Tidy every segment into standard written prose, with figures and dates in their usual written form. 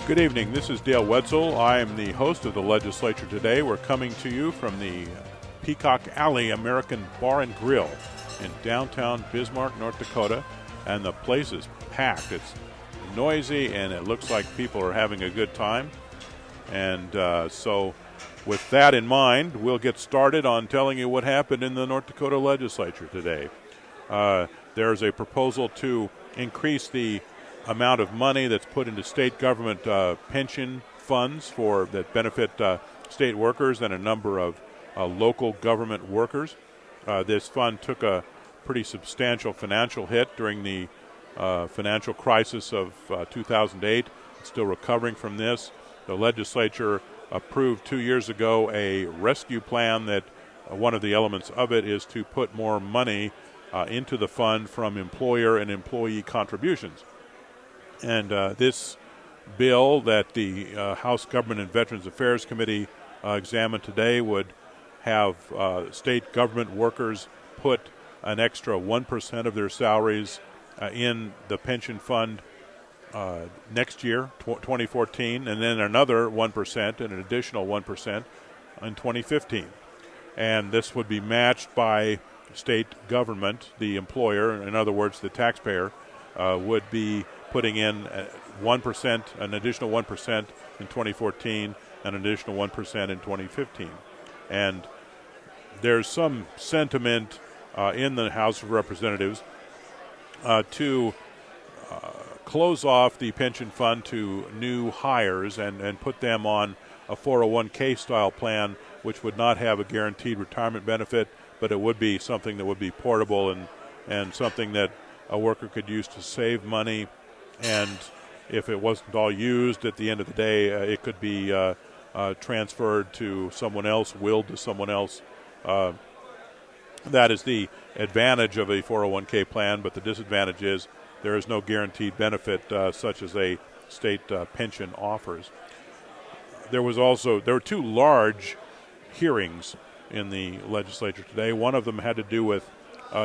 Good evening. This is Dale Wetzel. I am the host of the Legislature today. We're coming to you from the Peacock Alley American Bar and Grill in downtown Bismarck, North Dakota, and the place is packed. It's noisy, and it looks like people are having a good time. And so with that in mind, we'll get started on telling you what happened in the North Dakota Legislature today. There's a proposal to increase the amount of money that's put into state government pension funds that benefit state workers and a number of local government workers. This fund took a pretty substantial financial hit during the financial crisis of 2008. It's still recovering from this. The legislature approved 2 years ago a rescue plan that one of the elements of it is to put more money into the fund from employer and employee contributions. And this bill that the House Government and Veterans Affairs Committee examined today would have state government workers put an extra 1% of their salaries in the pension fund next year, 2014, and then another 1% and an additional 1% in 2015. And this would be matched by state government, the employer, in other words, the taxpayer, would be putting in 1%, an additional 1% in 2014, an additional 1% in 2015. And there's some sentiment in the House of Representatives to close off the pension fund to new hires and put them on a 401k style plan, which would not have a guaranteed retirement benefit, but it would be something that would be portable and something that a worker could use to save money. And if it wasn't all used at the end of the day, it could be transferred to someone else, willed to someone else. That is the advantage of a 401k plan, but the disadvantage is there is no guaranteed benefit such as a state pension offers. There were two large hearings in the legislature today. One of them had to do with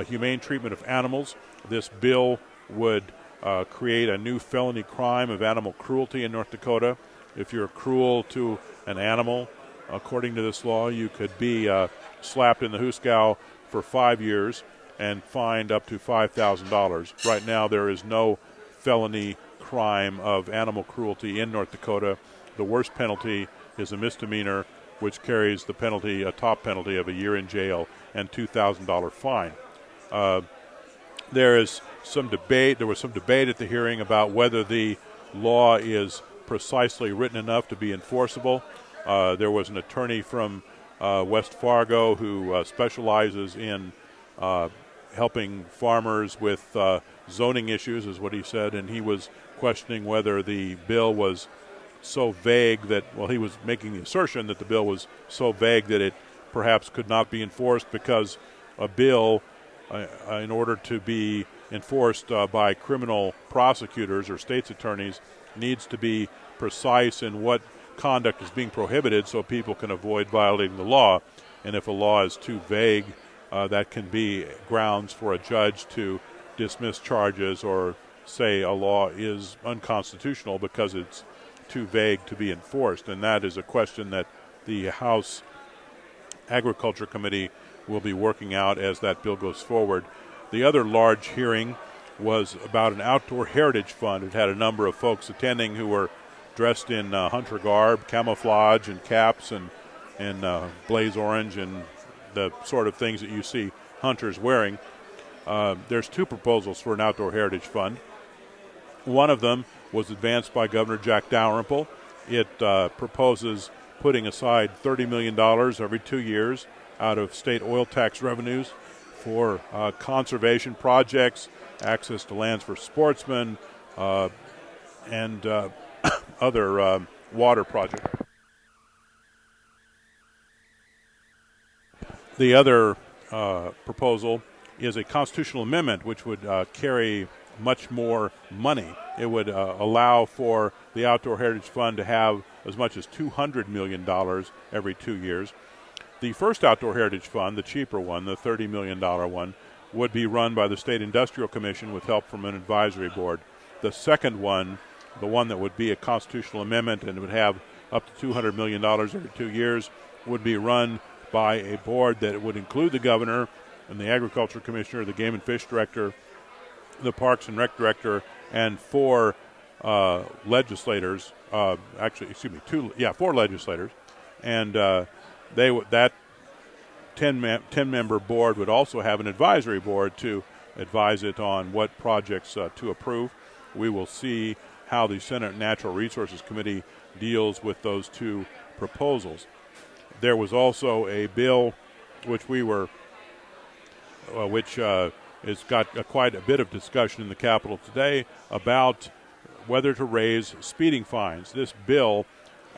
humane treatment of animals. This bill would create a new felony crime of animal cruelty in North Dakota. If you're cruel to an animal, according to this law, you could be slapped in the hoosegow for 5 years and fined up to $5,000. Right now, there is no felony crime of animal cruelty in North Dakota. The worst penalty is a misdemeanor, which carries the penalty, a top penalty of a year in jail and $2,000 fine. There was some debate at the hearing about whether the law is precisely written enough to be enforceable. There was an attorney from West Fargo who specializes in helping farmers with zoning issues, is what he said, and he was questioning whether the bill was so vague he was making the assertion that the bill was so vague that it perhaps could not be enforced because a bill, in order to be enforced by criminal prosecutors or state's attorneys, needs to be precise in what conduct is being prohibited so people can avoid violating the law. And if a law is too vague, that can be grounds for a judge to dismiss charges or say a law is unconstitutional because it's too vague to be enforced. And that is a question that the House Agriculture Committee will be working out as that bill goes forward. The other large hearing was about an outdoor heritage fund. It had a number of folks attending who were dressed in hunter garb, camouflage and caps and blaze orange and the sort of things that you see hunters wearing. There's two proposals for an outdoor heritage fund. One of them was advanced by Governor Jack Dalrymple. It proposes putting aside $30 million every 2 years out of state oil tax revenues for conservation projects, access to lands for sportsmen, and other water projects. The other proposal is a constitutional amendment which would carry much more money. It would allow for the Outdoor Heritage Fund to have as much as $200 million every 2 years. The first Outdoor Heritage Fund, the cheaper one, the $30 million one, would be run by the State Industrial Commission with help from an advisory board. The second one the one that would be a constitutional amendment and would have up to $200 million every 2 years, would be run by a board that would include the governor and the agriculture commissioner, the game and fish director, the parks and rec director, and four legislators. Four legislators, and that 10-member board would also have an advisory board to advise it on what projects to approve. We will see how the Senate Natural Resources Committee deals with those two proposals. There was also a bill which has got quite a bit of discussion in the Capitol today about whether to raise speeding fines. This bill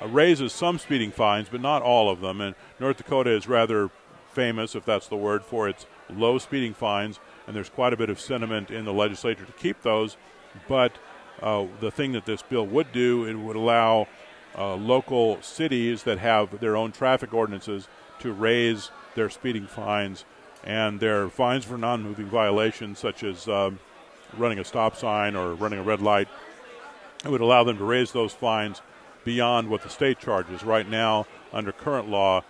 raises some speeding fines, but not all of them. And North Dakota is rather famous, if that's the word, for its low speeding fines, and there's quite a bit of sentiment in the legislature to keep those. But the thing that this bill would do, it would allow local cities that have their own traffic ordinances to raise their speeding fines and their fines for non-moving violations, such as running a stop sign or running a red light. It would allow them to raise those fines beyond what the state charges. Right now, under current law,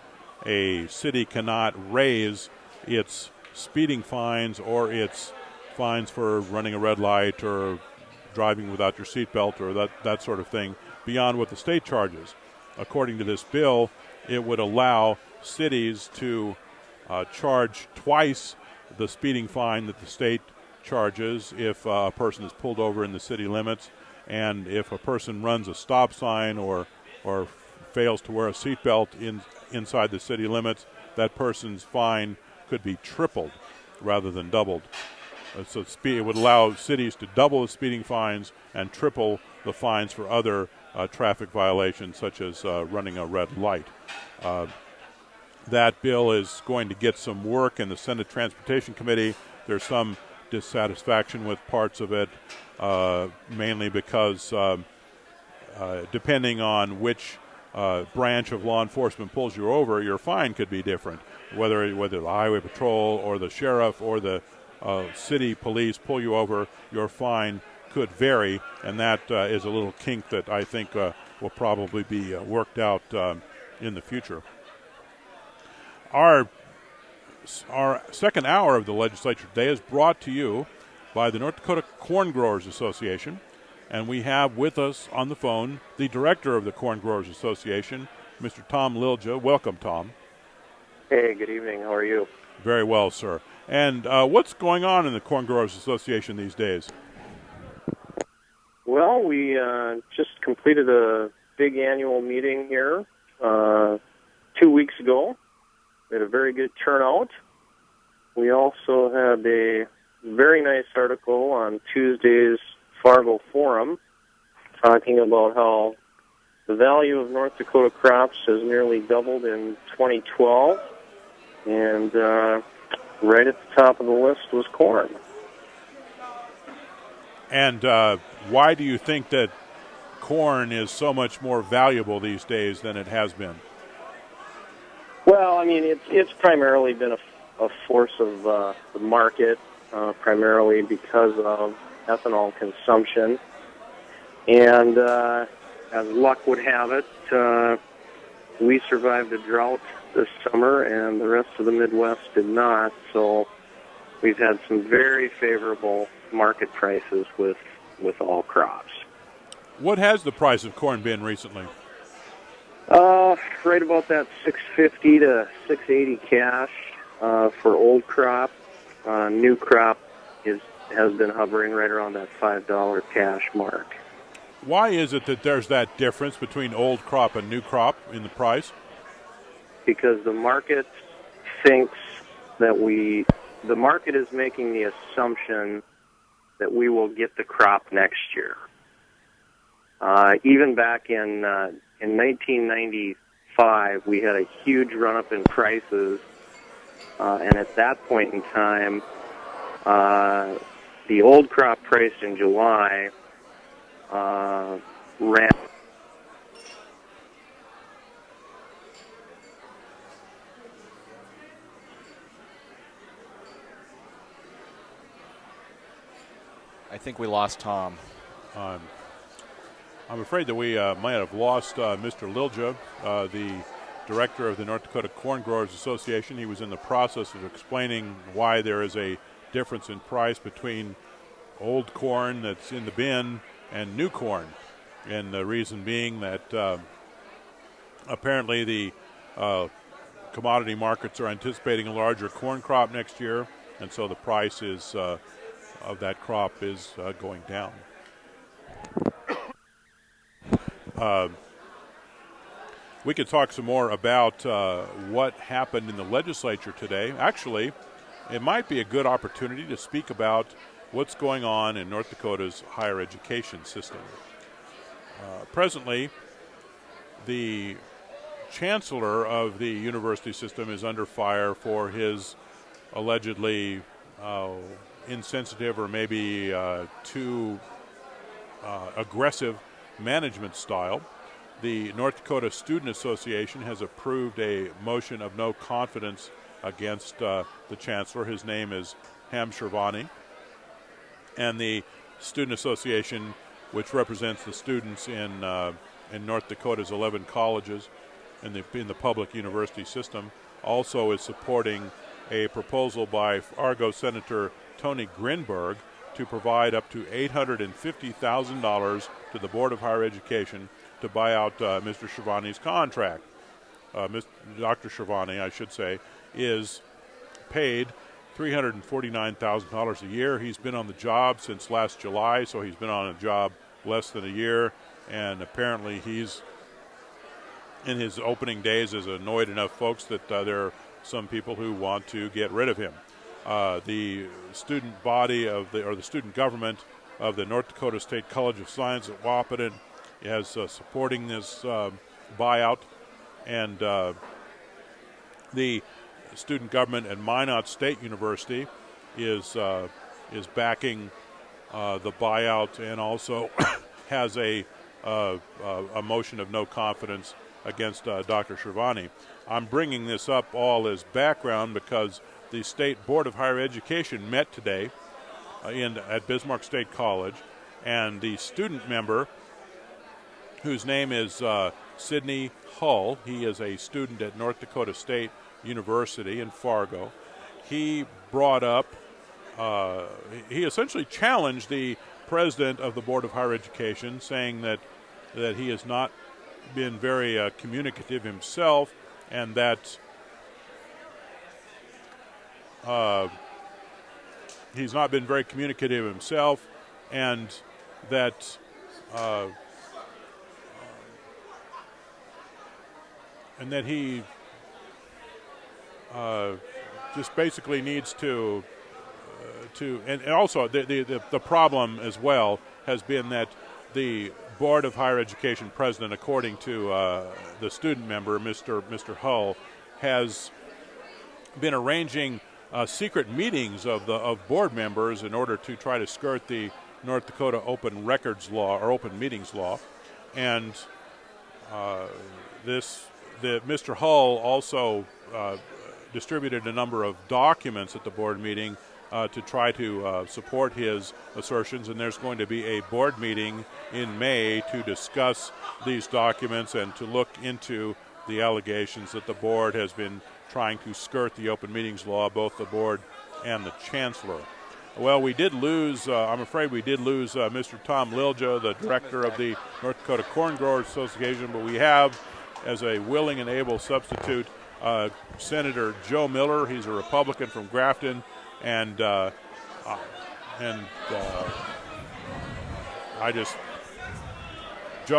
a city cannot raise its speeding fines or its fines for running a red light or driving without your seatbelt or that sort of thing beyond what the state charges. According to this bill, it would allow cities to charge twice the speeding fine that the state charges if a person is pulled over in the city limits, and if a person runs a stop sign or fails to wear a seatbelt inside the city limits, that person's fine could be tripled rather than doubled. So it would allow cities to double the speeding fines and triple the fines for other traffic violations, such as running a red light. That bill is going to get some work in the Senate Transportation Committee. There's some dissatisfaction with parts of it, mainly because depending on which branch of law enforcement pulls you over, your fine could be different. Whether the highway patrol or the sheriff or the city police pull you over, your fine could vary, and that is a little kink that I think will probably be worked out in the future. Our second hour of the legislature today is brought to you by the North Dakota Corn Growers Association, and we have with us on the phone the director of the Corn Growers Association, Mr. Tom Lilja. Welcome, Tom. Hey, good evening. How are you? Very well, sir. And what's going on in the Corn Growers Association these days? Well, we just completed a big annual meeting here 2 weeks ago. We had a very good turnout. We also had a very nice article on Tuesday's Fargo Forum talking about how the value of North Dakota crops has nearly doubled in 2012, and right at the top of the list was corn. And why do you think that corn is so much more valuable these days than it has been? Well, I mean, it's primarily been a force of the market, primarily because of ethanol consumption. And as luck would have it, we survived a drought this summer, and the rest of the Midwest did not. So we've had some very favorable market prices with all crops. What has the price of corn been recently? Right about that $6.50 to $6.80 cash for old crop. New crop has been hovering right around that $5 cash mark. Why is it that there's that difference between old crop and new crop in the price? Because the market thinks that the market is making the assumption that we will get the crop next year. Even back in 1995, we had a huge run-up in prices, and at that point in time, the old crop price in July ran. I think we lost Tom. I'm afraid that we might have lost Mr. Lilja, the director of the North Dakota Corn Growers Association. He was in the process of explaining why there is a difference in price between old corn that's in the bin and new corn. And the reason being that apparently the commodity markets are anticipating a larger corn crop next year, and so the price is of that crop is going down. We could talk some more about what happened in the legislature today. Actually, it might be a good opportunity to speak about what's going on in North Dakota's higher education system. Presently, the chancellor of the university system is under fire for his allegedly insensitive or maybe too aggressive management style. The North Dakota Student Association has approved a motion of no confidence against the chancellor. His name is Ham Shirvani. And the Student Association, which represents the students in North Dakota's 11 colleges in the public university system, also is supporting a proposal by Fargo Senator Tony Grinberg to provide up to $850,000 to the Board of Higher Education to buy out Mr. Shirvani's contract. Dr. Shirvani, I should say, is paid $349,000 a year. He's been on the job since last July, so he's been on a job less than a year, and apparently he's, in his opening days, has annoyed enough folks that there are some people who want to get rid of him. The student body the student government of the North Dakota State College of Science at Wahpeton is supporting this buyout, and the student government at Minot State University is backing the buyout, and also has a motion of no confidence against Dr. Shirvani. I'm bringing this up all as background because the State Board of Higher Education met today at Bismarck State College, and the student member, whose name is Sidney Hull, he is a student at North Dakota State University in Fargo. He brought up, he essentially challenged the president of the Board of Higher Education, saying that he has not been very communicative himself, and that he's not been very communicative himself, and that he just basically needs to and also the problem as well has been that the Board of Higher Education president, according to the student member, Mr. Hull, has been arranging secret meetings of board members in order to try to skirt the North Dakota Open Records Law or Open Meetings Law, and Mr. Hull also distributed a number of documents at the board meeting to try to support his assertions, and there's going to be a board meeting in May to discuss these documents and to look into the allegations that the board has been trying to skirt the open meetings law, both the board and the chancellor. Well, we did lose, I'm afraid we did lose Mr. Tom Lilja, the director of the North Dakota Corn Growers Association, but we have, as a willing and able substitute, Senator Joe Miller. He's a Republican from Grafton, and Joe,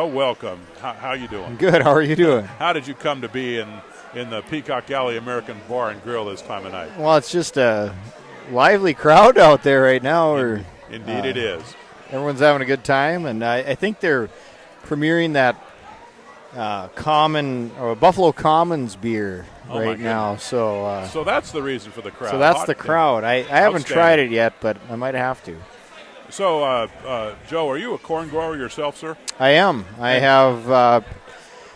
welcome. How you doing? Good. How are you doing? How did you come to be in the Peacock Alley American Bar and Grill this time of night? Well, it's just a lively crowd out there right now. Indeed it is. Everyone's having a good time, and I think they're premiering that Buffalo Commons beer right now. So that's the reason for the crowd. So that's the crowd. I haven't tried it yet, but I might have to. So, Joe, are you a corn grower yourself, sir? I am. I have,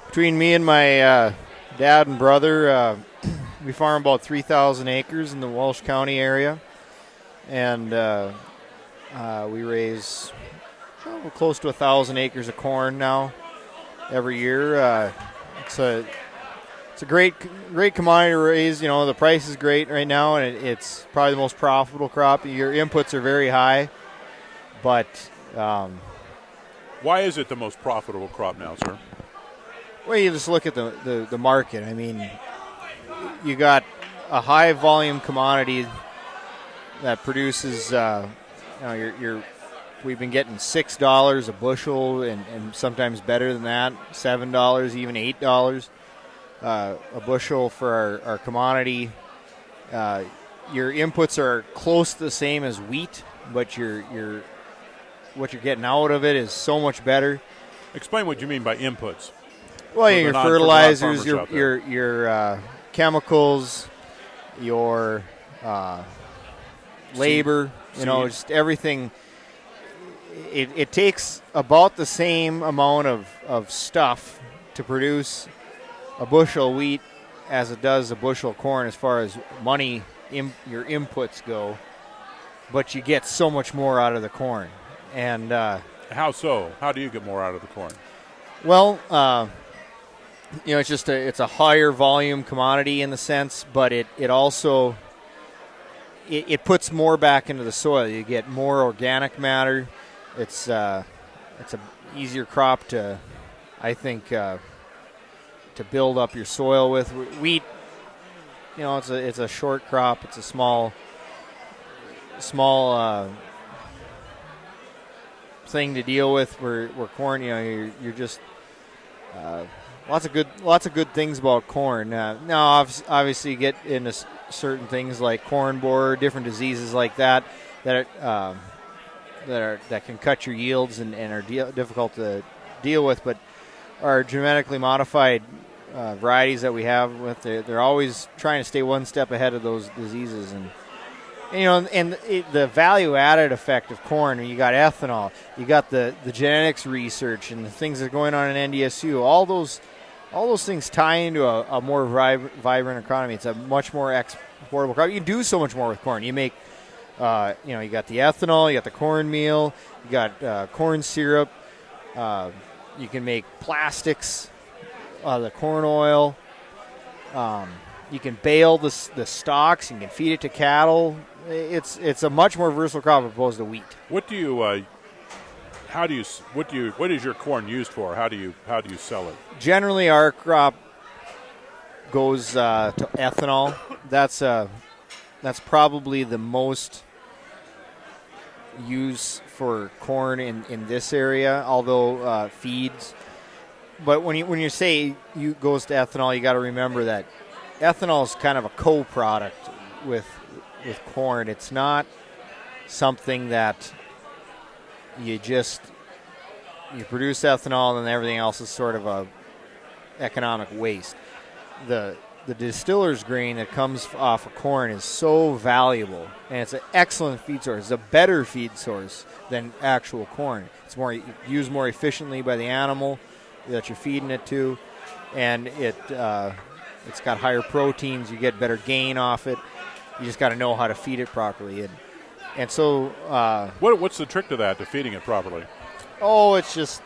between me and my dad and brother, we farm about 3,000 acres in the Walsh County area, and we raise close to 1,000 acres of corn now every year. It's a great commodity to raise. The price is great right now, and it's probably the most profitable crop. Your inputs are very high, but why is it the most profitable crop now, sir? Well, you just look at the market. I mean, you got a high volume commodity that produces. We've been getting $6 a bushel, and sometimes better than that, $7, even $8 a bushel for our commodity. Your inputs are close to the same as wheat, but what you're getting out of it is so much better. Explain what you mean by inputs. Well, your fertilizers, your chemicals, your labor, just everything. It takes about the same amount of stuff to produce a bushel of wheat as it does a bushel of corn as far as money, your inputs go, but you get so much more out of the corn. And how so? How do you get more out of the corn? Well, it's a higher volume commodity in the sense, but it also it puts more back into the soil. You get more organic matter. It's a easier crop to, I think, to build up your soil with. Wheat, it's a short crop. It's a small thing to deal with. Where corn, you're just lots of good things about corn. Now, obviously, you get into certain things like corn borer, different diseases like that that can cut your yields and are difficult to deal with. But our genetically modified varieties that we have they're always trying to stay one step ahead of those diseases. And the value added effect of corn. You got ethanol, you got the genetics research and the things that are going on in NDSU. All those things tie into a more vibrant economy. It's a much more exportable crop. You can do so much more with corn. You make, you got the ethanol, you got the cornmeal, you got corn syrup. You can make plastics, the corn oil. You can bale the stalks. You can feed it to cattle. It's a much more versatile crop opposed to wheat. What is your corn used for? How do you sell it? Generally, our crop goes to ethanol. That's probably the most use for corn in this area. Although feeds, but when you say you goes to ethanol, you got to remember that ethanol is kind of a co-product with corn. It's not something that you produce ethanol and then everything else is sort of a economic waste. The distiller's grain that comes off of corn is so valuable, and it's an excellent feed source. It's a better feed source than actual corn. It's used more efficiently by the animal that you're feeding it to, and it's got higher proteins. You get better gain off it. You just got to know how to feed it properly. And so... what's the trick to that, to feeding it properly? Oh, it's just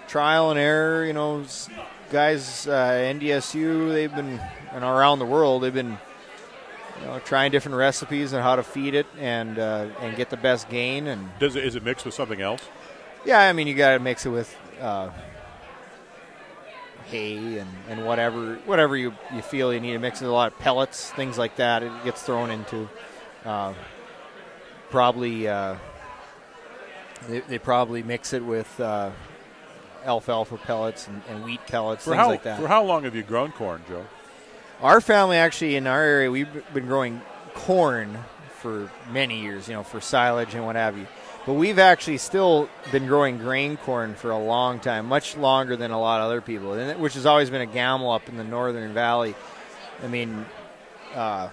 trial and error. Guys, NDSU, they've been, and around the world, they've been trying different recipes on how to feed it and get the best gain. And is it mixed with something else? Yeah, I mean, you got to mix it with hay and whatever you feel you need to mix it. A lot of pellets, things like that. It gets thrown into probably they probably mix it with alfalfa pellets and wheat pellets, things like that. For how long have you grown corn, Joe? Our family, actually, in our area, we've been growing corn for many years, for silage and what have you. But we've actually still been growing grain corn for a long time, much longer than a lot of other people, which has always been a gamble up in the Northern Valley. I mean, Tom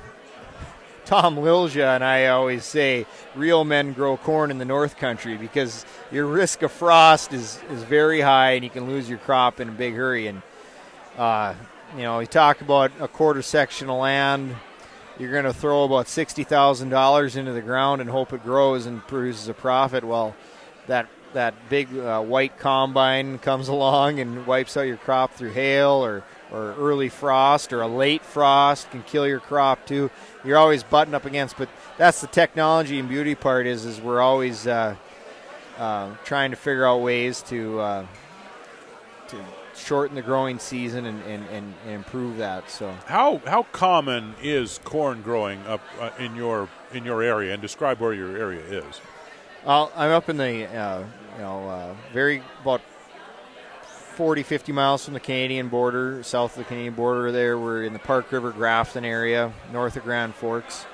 Lilja and I always say real men grow corn in the North Country because your risk of frost is very high and you can lose your crop in a big hurry. And, we talk about a quarter section of land. You're going to throw about $60,000 into the ground and hope it grows and produces a profit. Well, that that big white combine comes along and wipes out your crop through hail or early frost or a late frost can kill your crop too. You're always buttoned up against, but that's the technology and beauty part is we're always trying to figure out ways to shorten the growing season and improve that. So how common is corn growing up in your area, and describe where your area is? I'm up in the very about 40, 50 miles from the Canadian border, south of the Canadian border. There, we're in the Park River Grafton area, north of Grand Forks.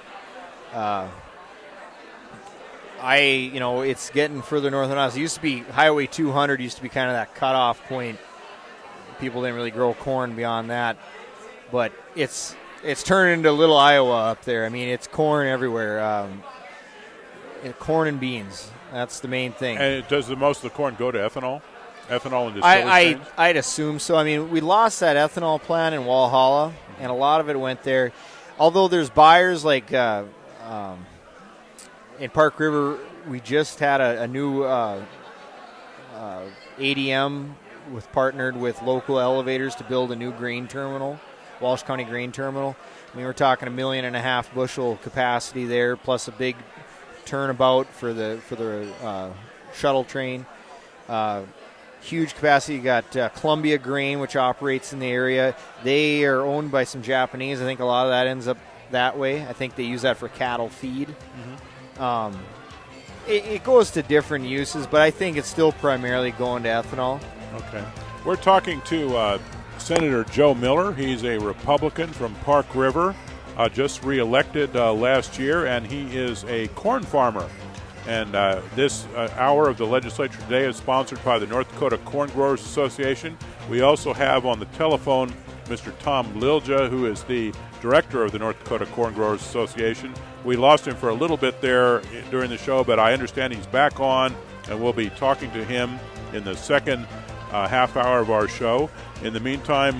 It's getting further north than us. It used to be Highway 200 used to be kind of that cutoff point. People didn't really grow corn beyond that, but it's turned into little Iowa up there. I mean, it's corn everywhere. Corn and beans. That's the main thing. And does the most of the corn go to ethanol? Ethanol and distillers? I'd assume so. I mean, we lost that ethanol plant in Walhalla, and a lot of it went there. Although there's buyers like in Park River, we just had a new ADM partnered with local elevators to build a new grain terminal, Walsh County Grain Terminal. I mean, we're talking 1.5 million bushel capacity there, plus a big turnabout for the shuttle train. Huge capacity. You got Columbia Grain, which operates in the area. They are owned by some Japanese. I think a lot of that ends up that way. I think they use that for cattle feed. Mm-hmm. It goes to different uses, but I think it's still primarily going to ethanol. Okay. We're talking to Senator Joe Miller. He's a Republican from Park River, just reelected last year, and he is a corn farmer. And this hour of the legislature today is sponsored by the North Dakota Corn Growers Association. We also have on the telephone Mr. Tom Lilja, who is the director of the North Dakota Corn Growers Association. We lost him for a little bit there during the show, but I understand he's back on, and we'll be talking to him in the second half hour of our show. In the meantime,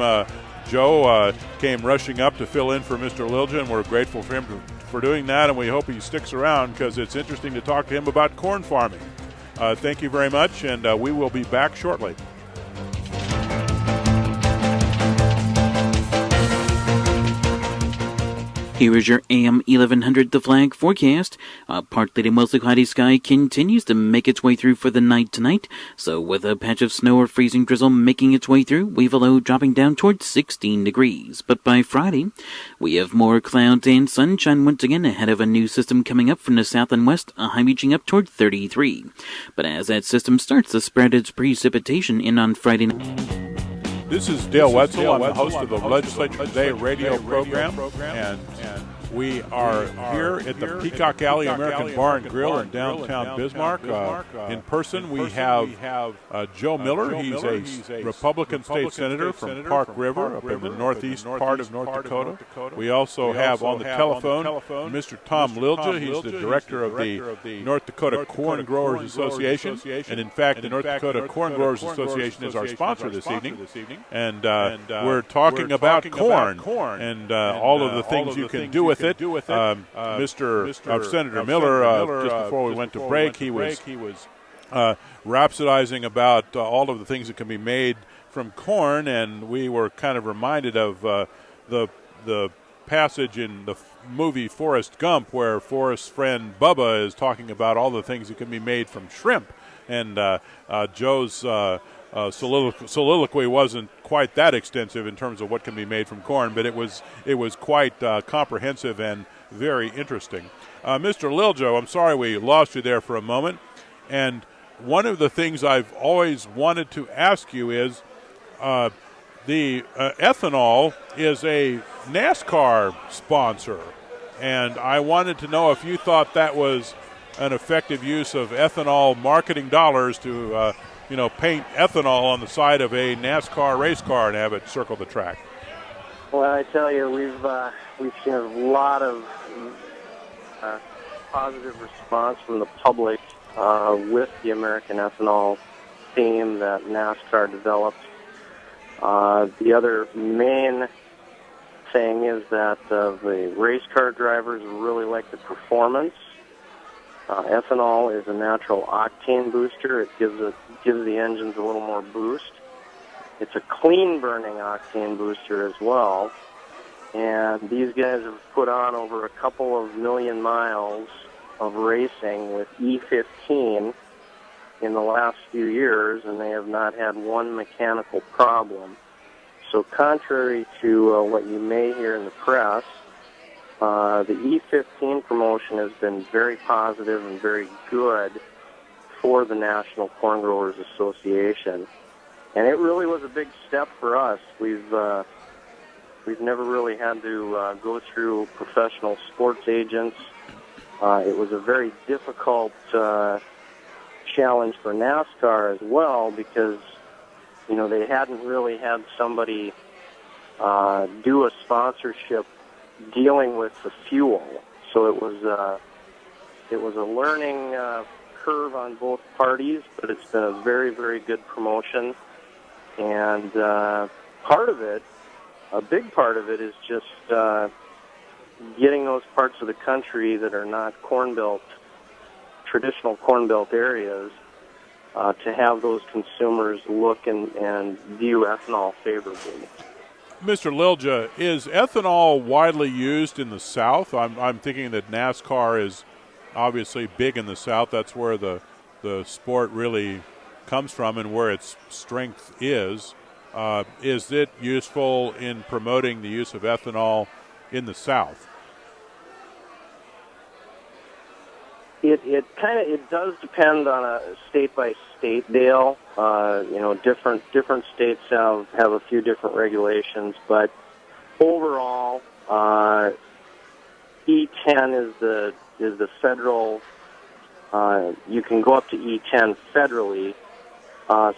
Joe came rushing up to fill in for Mr. Lilja, and we're grateful for him for doing that, and we hope he sticks around because it's interesting to talk to him about corn farming. Thank you very much, and we will be back shortly. Here is your AM 1100 The Flag forecast. A partly to mostly cloudy sky continues to make its way through for the night tonight. So with a patch of snow or freezing drizzle making its way through, we have a low dropping down towards 16 degrees. But by Friday, we have more clouds and sunshine once again ahead of a new system coming up from the south and west, a high reaching up toward 33. But as that system starts to spread its precipitation in on Friday night. This is Dale Wetzel. I'm the host of the Legislature Today radio program, and we are here at the Peacock Alley American Bar and Grill in downtown Bismarck. In person, we have Joe Miller. He's a Republican state senator from Park River up in the northeast part of North Dakota. We also have on the telephone Mr. Tom Lilja. He's the director of the North Dakota Corn Growers Association. And in fact, the North Dakota Corn Growers Association is our sponsor this evening. And we're talking about corn and all of the things you can do with it. Senator Miller, just before we went to break, he was rhapsodizing about all of the things that can be made from corn, and we were kind of reminded of the passage in the movie Forrest Gump where Forrest's friend Bubba is talking about all the things that can be made from shrimp. And Joe's soliloquy wasn't quite that extensive in terms of what can be made from corn, but it was quite comprehensive and very interesting. Mr. Lilja, I'm sorry we lost you there for a moment. And one of the things I've always wanted to ask you is the ethanol is a NASCAR sponsor, and I wanted to know if you thought that was an effective use of ethanol marketing dollars to paint ethanol on the side of a NASCAR race car and have it circle the track. Well, I tell you, we've seen a lot of positive response from the public with the American ethanol theme that NASCAR developed. The other main thing is that the race car drivers really like the performance. Ethanol is a natural octane booster. It gives the engines a little more boost. It's a clean-burning octane booster as well. And these guys have put on over a couple of million miles of racing with E15 in the last few years, and they have not had one mechanical problem. So contrary to what you may hear in the press, the E15 promotion has been very positive and very good for the National Corn Growers Association. And it really was a big step for us. We've never really had to go through professional sports agents. It was a very difficult challenge for NASCAR as well because, they hadn't really had somebody do a sponsorship dealing with the fuel. So it was a learning curve on both parties, but it's been a very, very good promotion. And part of it, a big part of it, is just getting those parts of the country that are not traditional Corn Belt areas, to have those consumers look and view ethanol favorably. Mr. Lilja, is ethanol widely used in the South? I'm thinking that NASCAR is obviously big in the South. That's where the sport really comes from and where its strength is. Is it useful in promoting the use of ethanol in the South? It does depend on a state by state, Dale. Different states have a few different regulations, but overall, E10 is the federal. You can go up to E10 federally.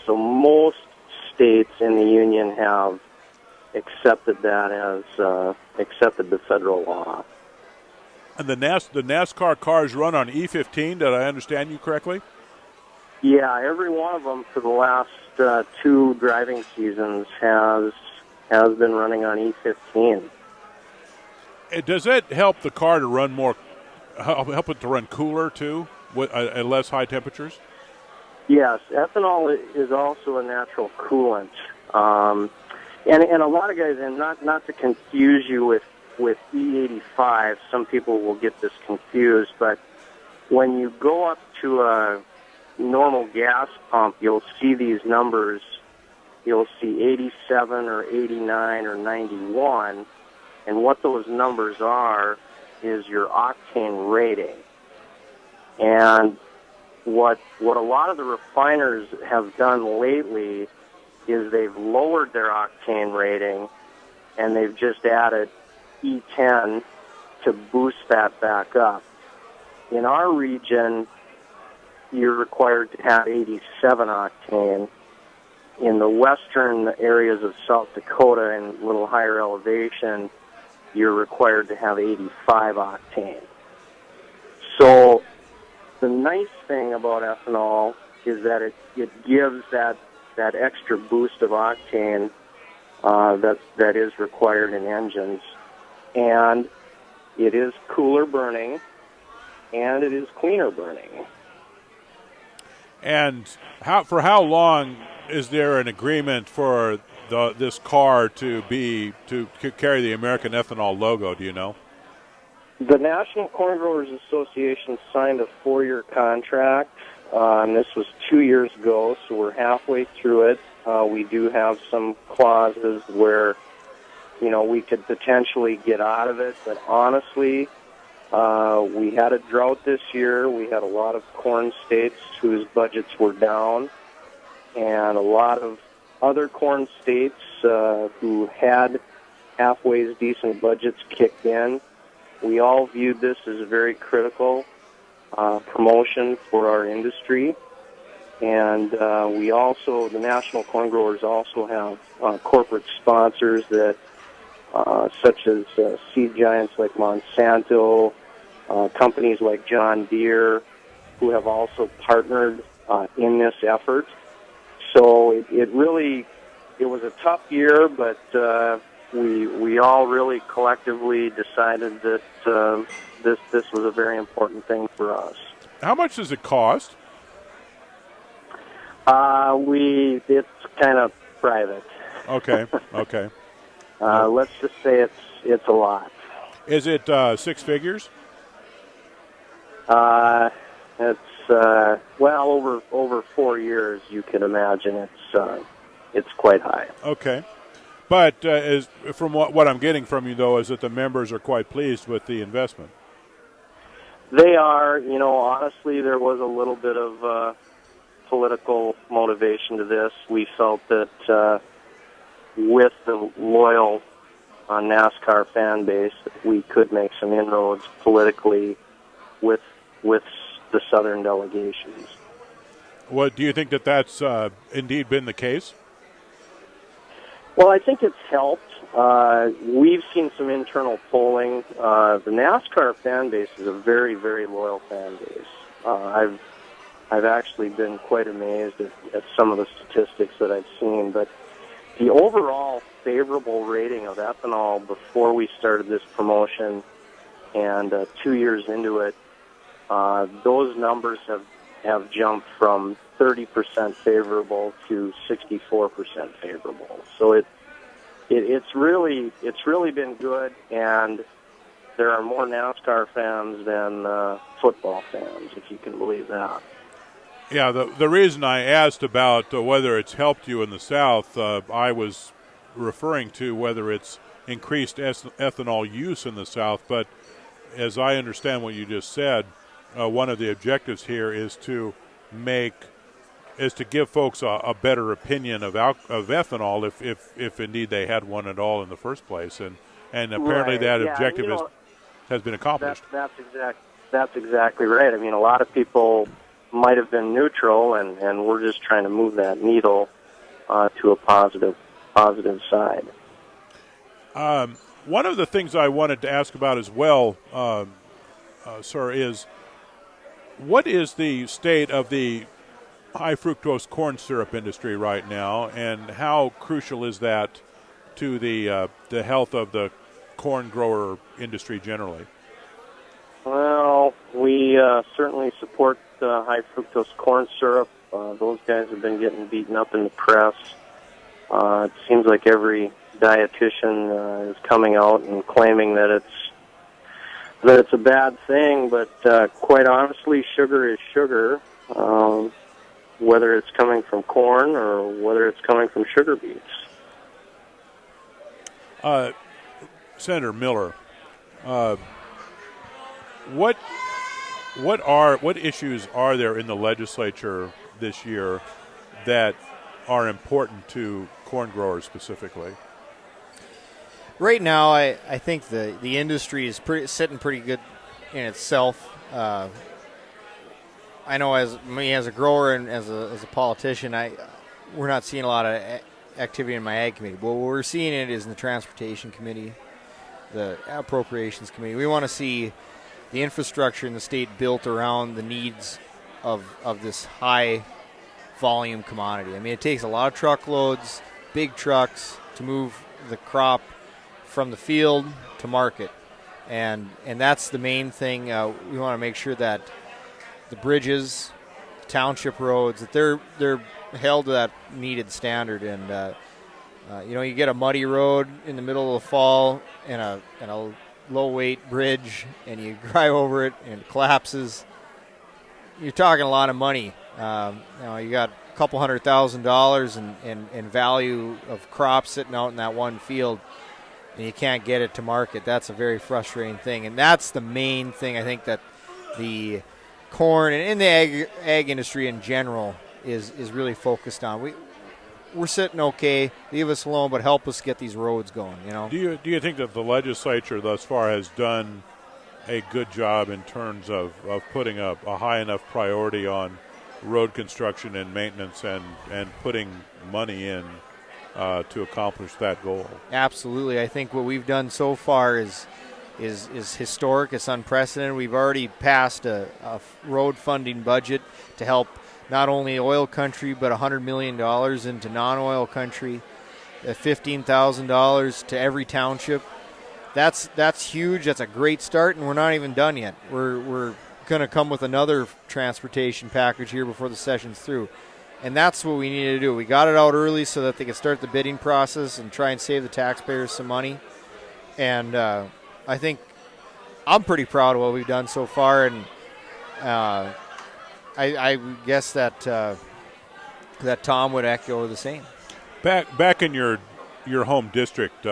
So most states in the union have accepted that as accepted the federal law. And the NASCAR cars run on E15, did I understand you correctly? Yeah, every one of them for the last 2 driving seasons has been running on E15. Does that help the car to run help it to run cooler too, at less high temperatures? Yes, ethanol is also a natural coolant. And a lot of guys, and not to confuse you with E85, some people will get this confused, but when you go up to a normal gas pump, you'll see these numbers. You'll see 87 or 89 or 91, and what those numbers are is your octane rating. And what a lot of the refiners have done lately is they've lowered their octane rating, and they've just added E10 to boost that back up. In our region, you're required to have 87 octane. In the western areas of South Dakota and a little higher elevation, you're required to have 85 octane. So the nice thing about ethanol is that it gives that extra boost of octane that is required in engines. And it is cooler burning, and it is cleaner burning. And for how long is there an agreement for this car to carry the American Ethanol logo? Do you know? The National Corn Growers Association signed a 4-year contract, and this was 2 years ago, so we're halfway through it. We do have some clauses where we could potentially get out of it, but honestly, we had a drought this year. We had a lot of corn states whose budgets were down, and a lot of other corn states who had halfway decent budgets kicked in. We all viewed this as a very critical promotion for our industry, and the National Corn Growers also have corporate sponsors that such as seed giants like Monsanto, companies like John Deere, who have also partnered in this effort. So it was a tough year, but we all really collectively decided that this was a very important thing for us. How much does it cost? It's kind of private. Okay. Okay. Let's just say it's a lot. Is it six figures? It's over 4 years. You can imagine it's quite high. Okay. But from what I'm getting from you, though, is that the members are quite pleased with the investment. They are. Honestly, there was a little bit of political motivation to this. We felt that with the loyal NASCAR fan base, that we could make some inroads politically with the southern delegations. What do you think that's indeed been the case? Well, I think it's helped. We've seen some internal polling. The NASCAR fan base is a very, very loyal fan base. I've actually been quite amazed at some of the statistics that I've seen, but the overall favorable rating of ethanol before we started this promotion and 2 years into it, those numbers have jumped from 30% favorable to 64% favorable. So it's really been good, and there are more NASCAR fans than football fans, if you can believe that. Yeah, the reason I asked about whether it's helped you in the South, I was referring to whether it's increased ethanol use in the South. But as I understand what you just said, one of the objectives here is to give folks a better opinion of ethanol if indeed they had one at all in the first place, and apparently that objective has been accomplished. That's exactly right. I mean, a lot of people might have been neutral, and we're just trying to move that needle to a positive side. One of the things I wanted to ask about as well, sir, is what is the state of the high fructose corn syrup industry right now, and how crucial is that to the health of the corn grower industry generally? Well, we certainly support high fructose corn syrup. Those guys have been getting beaten up in the press. It seems like every dietitian is coming out and claiming that it's a bad thing, but quite honestly, sugar is sugar, whether it's coming from corn or whether it's coming from sugar beets. Senator Miller, what issues are there in the legislature this year that are important to corn growers specifically? Right now, I think the industry is sitting pretty good in itself. I know as a grower and as a politician, we're not seeing a lot of activity in my ag committee. But what we're seeing it is in the transportation committee, the appropriations committee. We want to see the infrastructure in the state built around the needs of this high volume commodity. I mean, it takes a lot of truckloads, big trucks to move the crop from the field to market, and that's the main thing. We want to make sure that the bridges, township roads, that they're held to that needed standard. And you get a muddy road in the middle of the fall and a low weight bridge, and you drive over it and it collapses. You're talking a lot of money. You got a couple $100,000 in value of crops sitting out in that one field, and you can't get it to market. That's a very frustrating thing, and that's the main thing I think that the corn and in the ag industry in general is really focused on. We're sitting okay. Leave us alone, but help us get these roads going. Do you think that the legislature thus far has done a good job in terms of putting a high enough priority on road construction and maintenance and putting money in to accomplish that goal? Absolutely. I think what we've done so far is historic. It's unprecedented. We've already passed a road funding budget to help not only oil country, but $100 million into non-oil country, $15,000 to every township. That's huge. That's a great start, and we're not even done yet. We're going to come with another transportation package here before the session's through. And that's what we need to do. We got it out early so that they can start the bidding process and try and save the taxpayers some money. And I think I'm pretty proud of what we've done so far. And I guess that that Tom would echo the same. Back in your home district,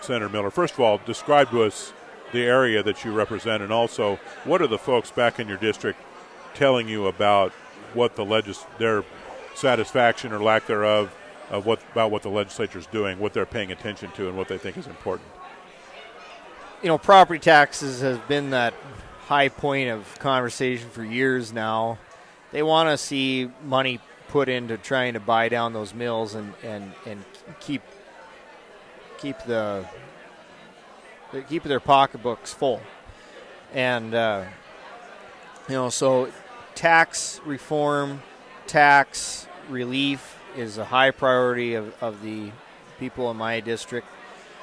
Senator Miller, first of all, describe to us the area that you represent, and also what are the folks back in your district telling you about what their satisfaction or lack thereof of about what the legislature is doing, what they're paying attention to, and what they think is important? Property taxes has been that high point of conversation for years now. They want to see money put into trying to buy down those mills and keep their pocketbooks full. And so tax reform, tax relief is a high priority of the people in my district.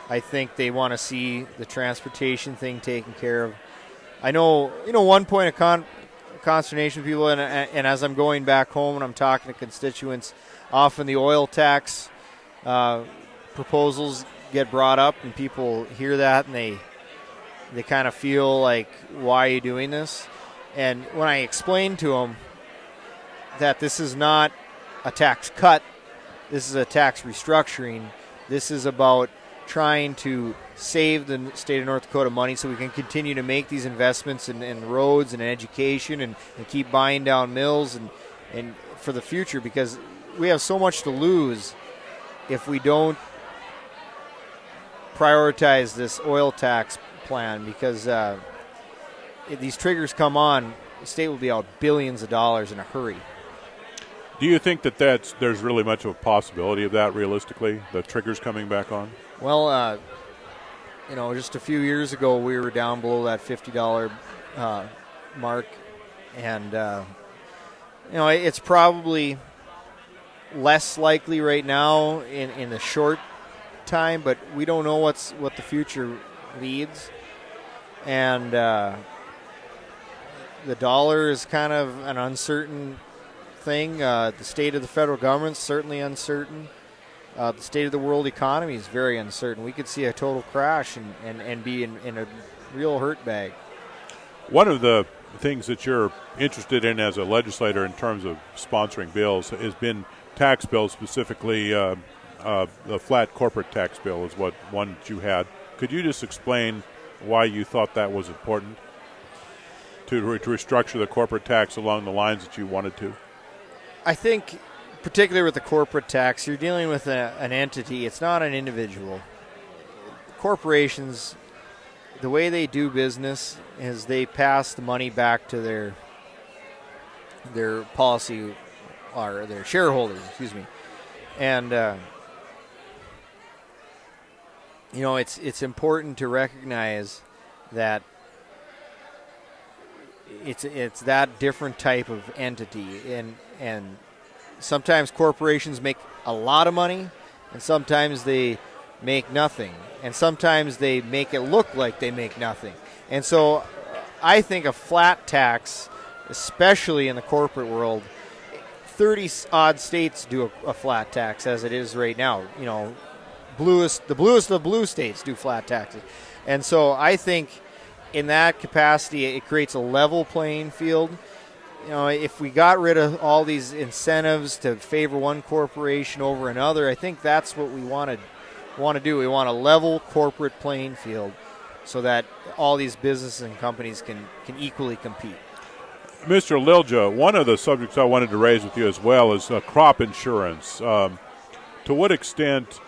I think they want to see the transportation thing taken care of. I know, one point of consternation with people, and as I'm going back home and I'm talking to constituents, often the oil tax proposals get brought up, and people hear that and they kind of feel like, why are you doing this? And when I explain to them that this is not a tax cut, this is a tax restructuring, this is about trying to save the state of North Dakota money so we can continue to make these investments in roads and education and keep buying down mills and for the future, because we have so much to lose if we don't prioritize this oil tax plan, because if these triggers come on, the state will be out billions of dollars in a hurry. Do you think that there's really much of a possibility of that realistically, the triggers coming back on? Well, just a few years ago, we were down below that $50 mark, and it's probably less likely right now in the short time, but we don't know what the future leads, and the dollar is kind of an uncertain thing. The state of the federal government's certainly uncertain. The state of the world economy is very uncertain. We could see a total crash and be in a real hurt bag. One of the things that you're interested in as a legislator in terms of sponsoring bills has been tax bills, specifically the flat corporate tax bill is one that you had. Could you just explain why you thought that was important to restructure the corporate tax along the lines that you wanted to? I think, particularly with the corporate tax, you're dealing with an entity. It's not an individual. Corporations, the way they do business is they pass the money back to their policy or their shareholders, and it's important to recognize that it's that different type of entity, and sometimes corporations make a lot of money, and sometimes they make nothing, and sometimes they make it look like they make nothing. And so I think a flat tax, especially in the corporate world, 30-odd states do a flat tax as it is right now. The bluest of blue states do flat taxes. And so I think in that capacity, it creates a level playing field. If we got rid of all these incentives to favor one corporation over another, I think that's what we want to do. We want a level corporate playing field so that all these businesses and companies can equally compete. Mr. Lilja, one of the subjects I wanted to raise with you as well is crop insurance. To what extent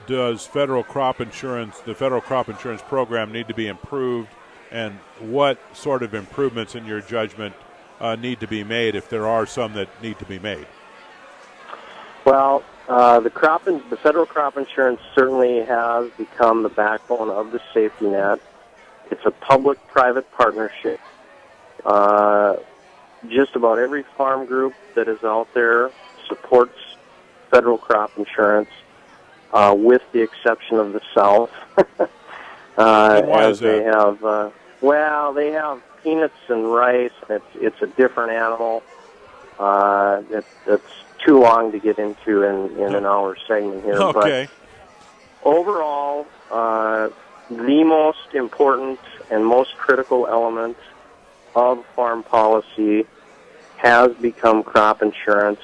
does the federal crop insurance program need to be improved, and what sort of improvements in your judgment need to be made, if there are some that need to be made? Well, the federal crop insurance certainly has become the backbone of the safety net. It's a public-private partnership. Just about every farm group that is out there supports federal crop insurance, with the exception of the South. And why is that? They have peanuts and rice. It's a different animal. It's too long to get into in an hour segment here. Okay. But overall, the most important and most critical element of farm policy has become crop insurance.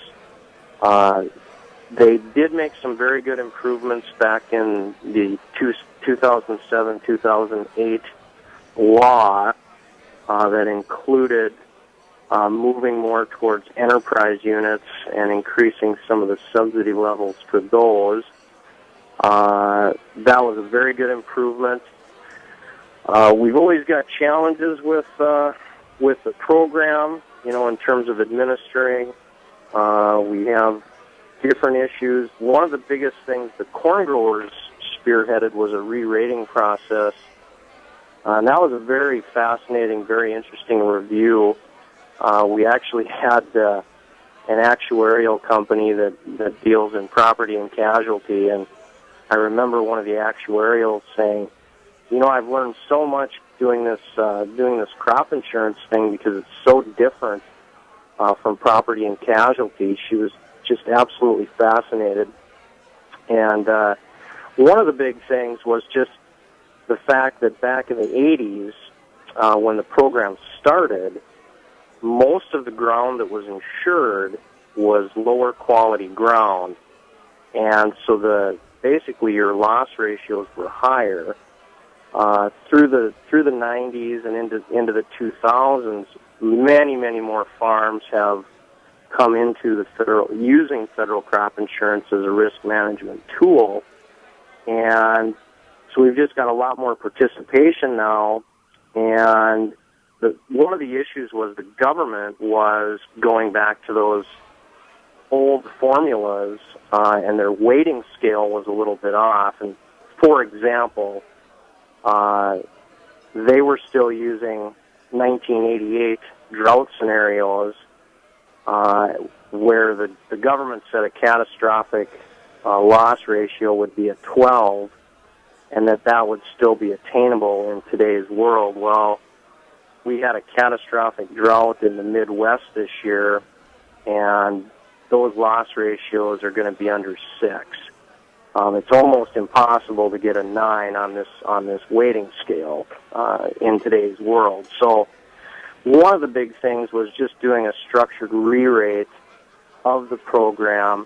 They did make some very good improvements back in the 2007-2008 law that included moving more towards enterprise units and increasing some of the subsidy levels for those. That was a very good improvement. We've always got challenges with the program, in terms of administering. We have different issues. One of the biggest things the corn growers spearheaded was a re-rating process. And that was a very fascinating, very interesting review. We actually had an actuarial company that deals in property and casualty, and I remember one of the actuarials saying, I've learned so much doing this crop insurance thing because it's so different from property and casualty. She was just absolutely fascinated. And one of the big things was just the fact that back in the 80s, when the program started, most of the ground that was insured was lower quality ground. And so basically your loss ratios were higher. Through the 90s and into the 2000s, many more farms have come into using federal crop insurance as a risk management tool, and so we've just got a lot more participation now. And one of the issues was the government was going back to those old formulas, and their weighting scale was a little bit off. And for example, they were still using 1988 drought scenarios, where the government said a catastrophic loss ratio would be at 12, and that would still be attainable in today's world. Well, we had a catastrophic drought in the Midwest this year, and those loss ratios are going to be under 6. It's almost impossible to get a 9 on this weighting scale in today's world. So one of the big things was just doing a structured re-rate of the program.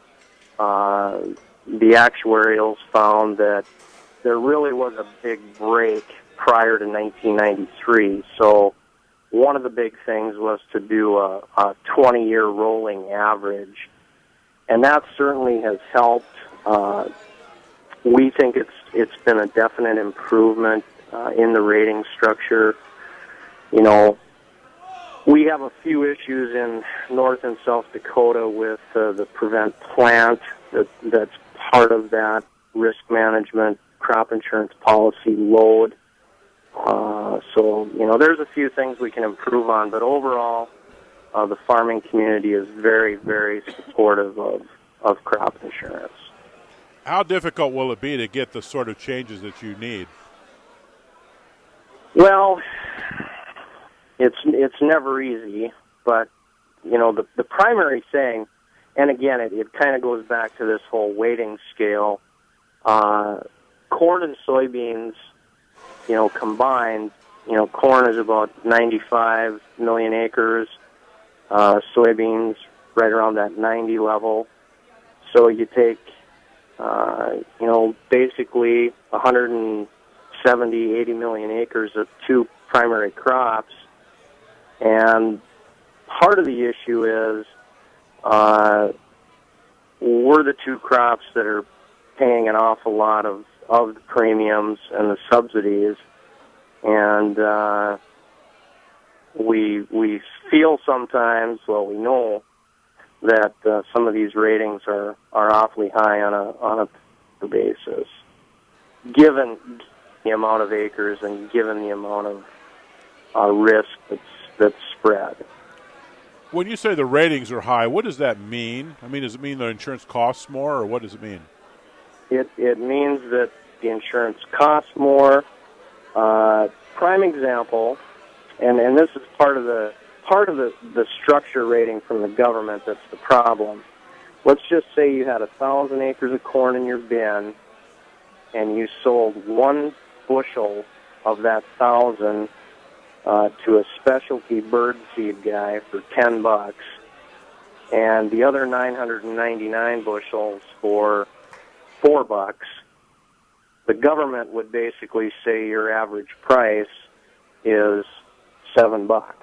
The actuarials found that there really was a big break prior to 1993. So one of the big things was to do a 20-year rolling average, and that certainly has helped. We think it's been a definite improvement in the rating structure. We have a few issues in North and South Dakota with the prevent plant that's part of that risk management crop insurance policy load. So there's a few things we can improve on, but overall, the farming community is very, very supportive of crop insurance. How difficult will it be to get the sort of changes that you need? Well, it's never easy, but the primary thing, and again, it kind of goes back to this whole weighting scale. Corn and soybeans, combined, corn is about 95 million acres, soybeans right around that 90 level. So you take, basically 170, 80 million acres of two primary crops. And part of the issue is we're the two crops that are paying an awful lot of the premiums and the subsidies. And we feel sometimes, we know that some of these ratings are awfully high on a basis, given the amount of acres and given the amount of risk that's spread. When you say the ratings are high, what does that mean? I mean, does it mean the insurance costs more, or what does it mean? It means that the insurance costs more. Prime example, and this is part of the structure rating from the government that's the problem. Let's just say you had 1,000 acres of corn in your bin, and you sold 1 bushel of that 1,000 to a specialty bird seed guy for $10, and the other 999 bushels for $4. The government would basically say your average price is $7.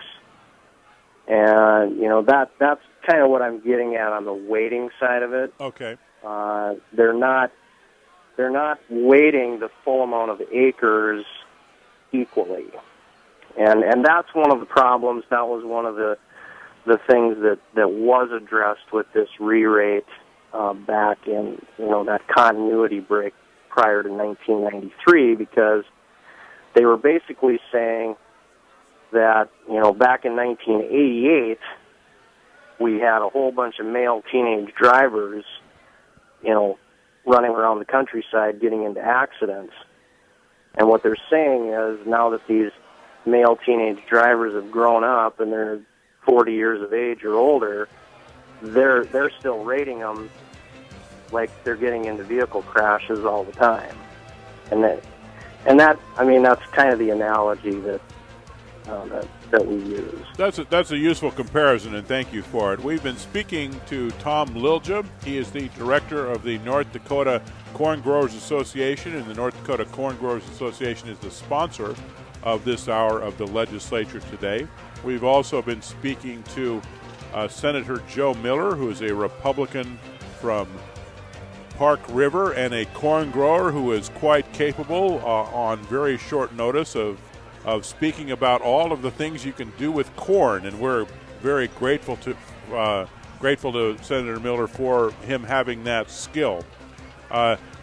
And, that's kind of what I'm getting at on the weighting side of it. Okay. They're not weighting the full amount of acres equally. And that's one of the problems. That was one of the things that was addressed with this re-rate back in, that continuity break prior to 1993, because they were basically saying that, back in 1988, we had a whole bunch of male teenage drivers, running around the countryside getting into accidents. And what they're saying is now that these male teenage drivers have grown up and they're 40 years of age or older, they're still rating them like they're getting into vehicle crashes all the time. And that's kind of the analogy that we use. That's a useful comparison, and thank you for it. We've been speaking to Tom Lilja. He is the director of the North Dakota Corn Growers Association, and the North Dakota Corn Growers Association is the sponsor of this hour of the legislature today. We've also been speaking to Senator Joe Miller, who is a Republican from Park River and a corn grower who is quite capable on very short notice of speaking about all of the things you can do with corn, and we're very grateful to Senator Miller for him having that skill.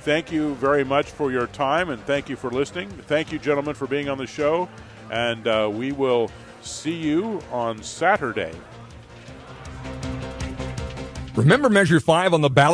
Thank you very much for your time, and thank you for listening. Thank you, gentlemen, for being on the show, and we will see you on Saturday. Remember Measure 5 on the ballot.